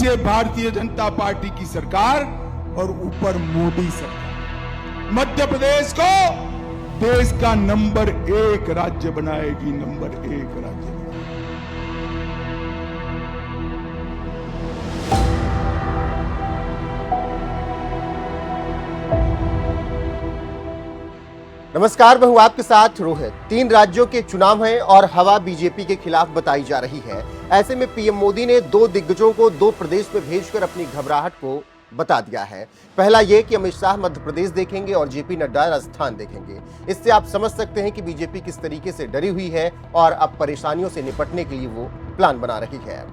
नीचे भारतीय जनता पार्टी की सरकार और ऊपर मोदी सरकार मध्य प्रदेश को देश का नंबर 1 राज्य बनाएगी, नंबर 1 राज्य। नमस्कार, मैं हूं आपके साथ रोहित। 3 राज्यों के चुनाव हैं और हवा बीजेपी के खिलाफ बताई जा रही है। ऐसे में पीएम मोदी ने 2 दिग्गजों को 2 प्रदेश में भेजकर अपनी घबराहट को बता दिया है। पहला ये कि अमित शाह मध्य प्रदेश देखेंगे और जेपी नड्डा राजस्थान देखेंगे। इससे आप समझ सकते हैं कि बीजेपी किस तरीके से डरी हुई है और अब परेशानियों से निपटने के लिए वो प्लान बना रही है।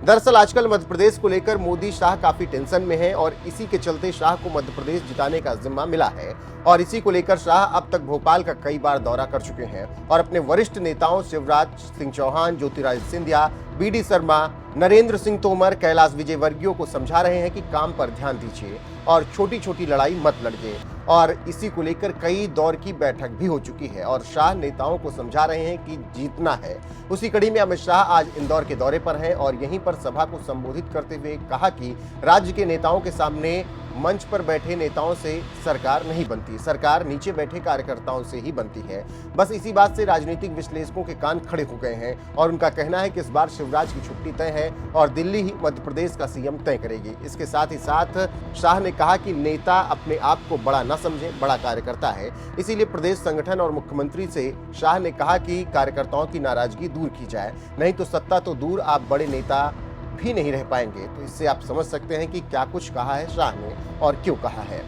दरअसल आजकल मध्य प्रदेश को लेकर मोदी शाह काफी टेंशन में हैं और इसी के चलते शाह को मध्य प्रदेश जिताने का जिम्मा मिला है और इसी को लेकर शाह अब तक भोपाल का कई बार दौरा कर चुके हैं और अपने वरिष्ठ नेताओं शिवराज सिंह चौहान, ज्योतिरादित्य सिंधिया, बीडी शर्मा, नरेंद्र सिंह तोमर, कैलाश विजयवर्गीय को समझा रहे हैं कि काम पर ध्यान दीजिए और छोटी छोटी लड़ाई मत लड़िए। और इसी को लेकर कई दौर की बैठक भी हो चुकी है और शाह नेताओं को समझा रहे हैं कि जीतना है। उसी कड़ी में अमित शाह आज इंदौर के दौरे पर हैं और यहीं पर सभा को संबोधित करते हुए कहा कि राज्य के नेताओं के सामने मंच पर बैठे नेताओं से सरकार नहीं बनती, सरकार नीचे बैठे कार्यकर्ताओं से ही बनती है। बस इसी बात से राजनीतिक विश्लेषकों के कान खड़े हो गए हैं और उनका कहना है कि इस बार शिवराज की छुट्टी तय है और दिल्ली ही मध्य प्रदेश का सीएम तय करेगी। इसके साथ ही साथ शाह ने कहा कि नेता अपने आप को बड़ा न समझे, बड़ा कार्यकर्ता है। इसीलिए प्रदेश संगठन और मुख्यमंत्री से शाह ने कहा कि कार्यकर्ताओं की नाराजगी दूर की जाए, नहीं तो सत्ता तो दूर आप बड़े नेता भी नहीं रह पाएंगे। तो इससे आप समझ सकते हैं कि क्या कुछ कहा है शाह ने और क्यों कहा है।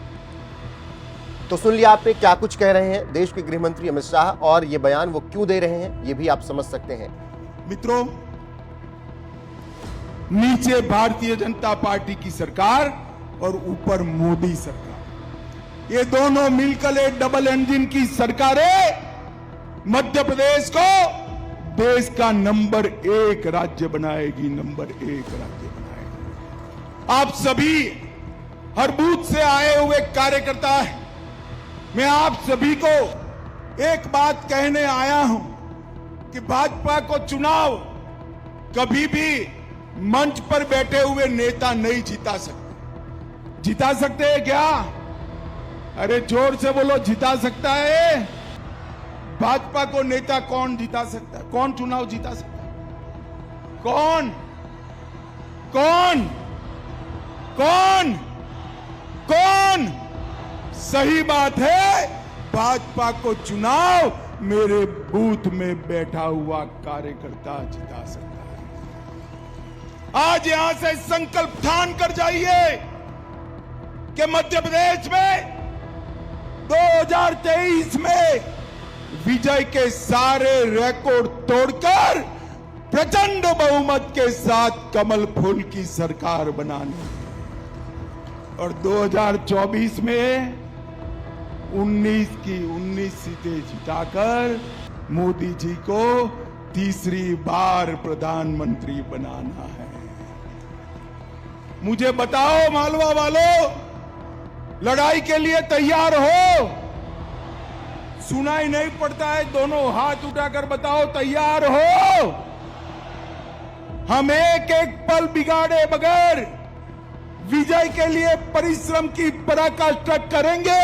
तो सुन लिया आपने क्या कुछ कह रहे हैं देश के गृह मंत्री अमित शाह और ये बयान वो क्यों दे रहे हैं, ये भी आप समझ सकते हैं। मित्रों, नीचे भारतीय जनता पार्टी की सरकार और ऊपर मोदी सरकार, ये दोनों मिलकर एक डबल इंजन की सरकारें मध्य प्रदेश को देश का नंबर 1 राज्य बनाएगी, नंबर 1 राज्य बनाएगी। आप सभी हर बूथ से आए हुए कार्यकर्ता हैं। मैं आप सभी को एक बात कहने आया हूं कि भाजपा को चुनाव कभी भी मंच पर बैठे हुए नेता नहीं जिता सकते। जिता सकते हैं क्या? अरे जोर से बोलो, जिता सकता है? भाजपा को नेता कौन जिता सकता है? कौन चुनाव जिता सकता है? कौन कौन कौन कौन? सही बात है, भाजपा को चुनाव मेरे बूथ में बैठा हुआ कार्यकर्ता जिता सकता है। आज यहां से संकल्प ठान कर जाइए कि मध्य प्रदेश में 2023 में विजय के सारे रिकॉर्ड तोड़कर प्रचंड बहुमत के साथ कमल फूल की सरकार बनानी और 2024 में 19 की 19 सीटें जिताकर मोदी जी को तीसरी बार प्रधानमंत्री बनाना है। मुझे बताओ मालवा वालों, लड़ाई के लिए तैयार हो? सुनाई नहीं पड़ता है, दोनों हाथ उठाकर बताओ तैयार हो? हम एक एक पल बिगाड़े बगैर विजय के लिए परिश्रम की पराकाष्ठा करेंगे।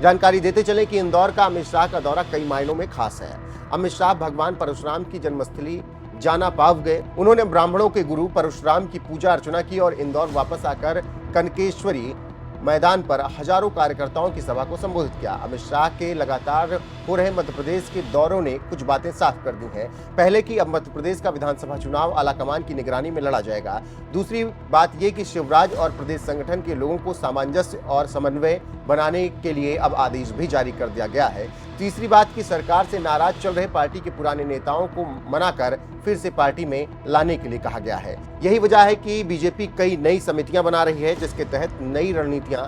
जानकारी देते चले कि इंदौर का अमित शाह का दौरा कई मायनों में खास है। अमित शाह भगवान परशुराम की जन्मस्थली जाना पाव गए। उन्होंने ब्राह्मणों के गुरु परशुराम की पूजा अर्चना की और इंदौर वापस आकर कनकेश्वरी मैदान पर हजारों कार्यकर्ताओं की सभा को संबोधित किया। अमित शाह के लगातार हो रहे मध्य प्रदेश के दौरों ने कुछ बातें साफ कर दी हैं। पहले कि अब मध्य प्रदेश का विधानसभा चुनाव आलाकमान की निगरानी में लड़ा जाएगा। दूसरी बात यह कि शिवराज और प्रदेश संगठन के लोगों को सामंजस्य और समन्वय बनाने के लिए अब आदेश भी जारी कर दिया गया है। तीसरी बात कि सरकार से नाराज चल रहे पार्टी के पुराने नेताओं को मनाकर फिर से पार्टी में लाने के लिए कहा गया है। यही वजह है कि बीजेपी कई नई समितियां बना रही है जिसके तहत नई रणनीतियां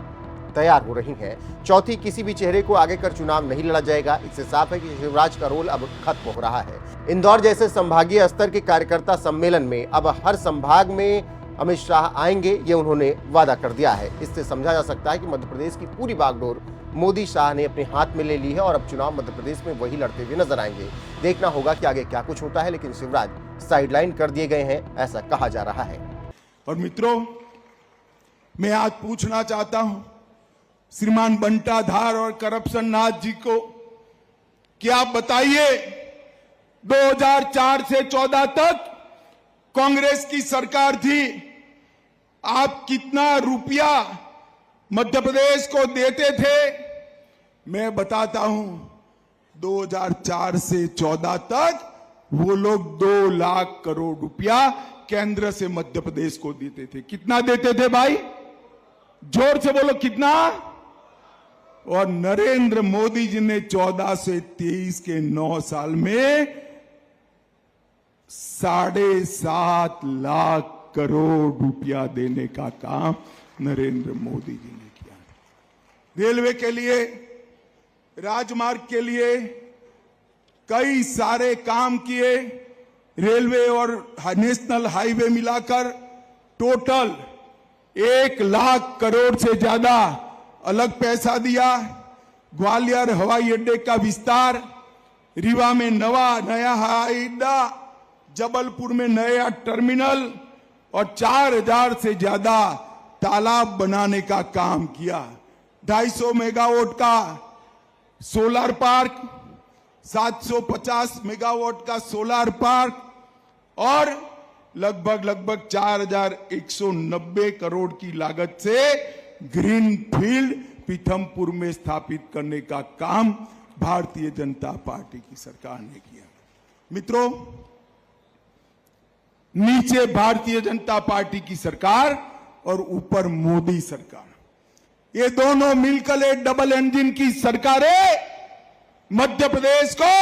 तैयार हो रही हैं। चौथी, किसी भी चेहरे को आगे कर चुनाव नहीं लड़ा जाएगा। इससे साफ है कि शिवराज का रोल अब खत्म हो रहा है। इंदौर जैसे संभागीय स्तर के कार्यकर्ता सम्मेलन में अब हर संभाग में अमित शाह आएंगे, ये उन्होंने वादा कर दिया है। इससे समझा जा सकता है कि मध्य प्रदेश की पूरी बागडोर मोदी शाह ने अपने हाथ में ले ली है और अब चुनाव मध्य प्रदेश में वही लड़ते हुए नजर आएंगे। देखना होगा कि आगे क्या कुछ होता है, लेकिन शिवराज साइडलाइन कर दिए गए हैं, ऐसा कहा जा रहा है। और मित्रों, मैं आज पूछना चाहता हूं श्रीमान बंटाधार और करप्शन नाथ जी को कि आप बताइए 2004 से 14 तक कांग्रेस की सरकार थी, आप कितना रुपया मध्य प्रदेश को देते थे? मैं बताता हूं 2004 से 14 तक वो लोग 2 लाख करोड़ रुपया केंद्र से मध्य प्रदेश को देते थे। कितना देते थे भाई? जोर से बोलो, कितना? और नरेंद्र मोदी जी ने 14 से 23 के 9 साल में 7.5 लाख करोड़ रुपया देने का काम नरेंद्र मोदी जी ने किया। रेलवे के लिए, राजमार्ग के लिए कई सारे काम किए। रेलवे और नेशनल हाईवे मिलाकर टोटल 1 लाख करोड़ से ज्यादा अलग पैसा दिया। ग्वालियर हवाई अड्डे का विस्तार, रीवा में नया हवाई अड्डा, जबलपुर में नया टर्मिनल और 4000 से ज्यादा तालाब बनाने का काम किया। 250 मेगावाट का सोलर पार्क, 750 मेगावाट का सोलर पार्क और लगभग 4190 करोड़ की लागत से ग्रीन फील्ड पीथमपुर में स्थापित करने का काम भारतीय जनता पार्टी की सरकार ने किया। मित्रों, नीचे भारतीय जनता पार्टी की सरकार और ऊपर मोदी सरकार, ये दोनों मिलकर एक डबल इंजन की सरकारें मध्य प्रदेश को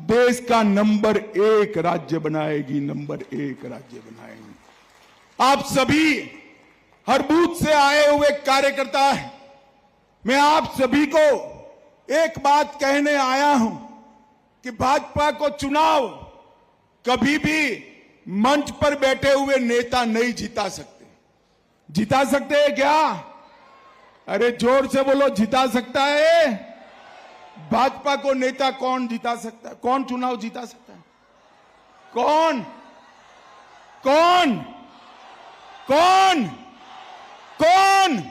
देश का नंबर 1 राज्य बनाएगी, नंबर 1 राज्य बनाएगी। आप सभी हर बूथ से आए हुए कार्यकर्ता हैं, मैं आप सभी को एक बात कहने आया हूं कि भाजपा को चुनाव कभी भी मंच पर बैठे हुए नेता नहीं जिता सकते। जिता सकते हैं क्या? अरे जोर से बोलो, जिता सकता है? भाजपा को नेता कौन जिता सकता है? कौन चुनाव जिता सकता है? कौन कौन कौन कौन?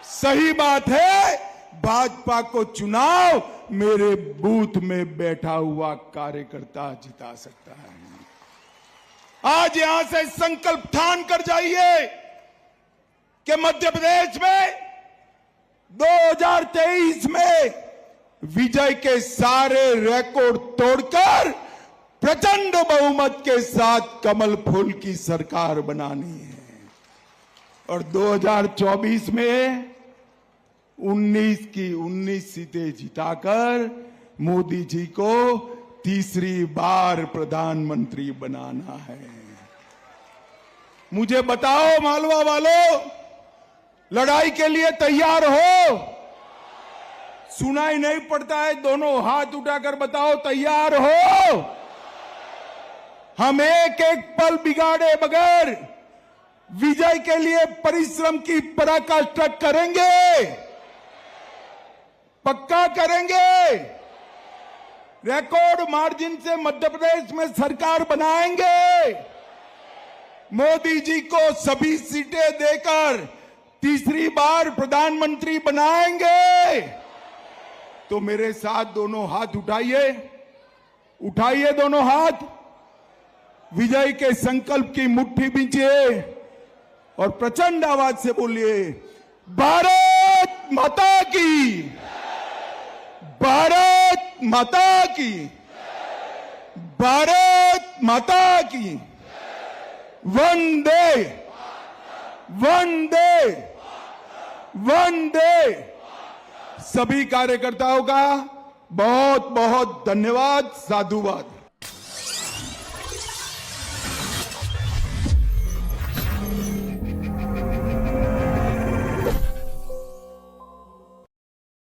सही बात है, भाजपा को चुनाव मेरे बूथ में बैठा हुआ कार्यकर्ता जिता सकता है। आज यहां से संकल्प ठान कर जाइए कि मध्य प्रदेश में 2023 में विजय के सारे रिकॉर्ड तोड़कर प्रचंड बहुमत के साथ कमल फूल की सरकार बनानी है। और 2024 में 19 की 19 सीटें जिताकर मोदी जी को तीसरी बार प्रधानमंत्री बनाना है। मुझे बताओ मालवा वालों, लड़ाई के लिए तैयार हो? सुनाई नहीं पड़ता है, दोनों हाथ उठाकर बताओ तैयार हो? हम एक एक पल बिगाड़े बगैर विजय के लिए परिश्रम की पराकाष्ठा करेंगे, पक्का करेंगे। रिकॉर्ड मार्जिन से मध्य प्रदेश में सरकार बनाएंगे। मोदी जी को सभी सीटें देकर तीसरी बार प्रधानमंत्री बनाएंगे। तो मेरे साथ दोनों हाथ उठाइए, उठाइए दोनों हाथ, विजय के संकल्प की मुट्ठी बींचिए और प्रचंड आवाज से बोलिए, भारत माता की, भारत माता की, भारत माता की, वंदे वंदे वंदे। सभी कार्यकर्ताओं का बहुत बहुत धन्यवाद, साधुवाद।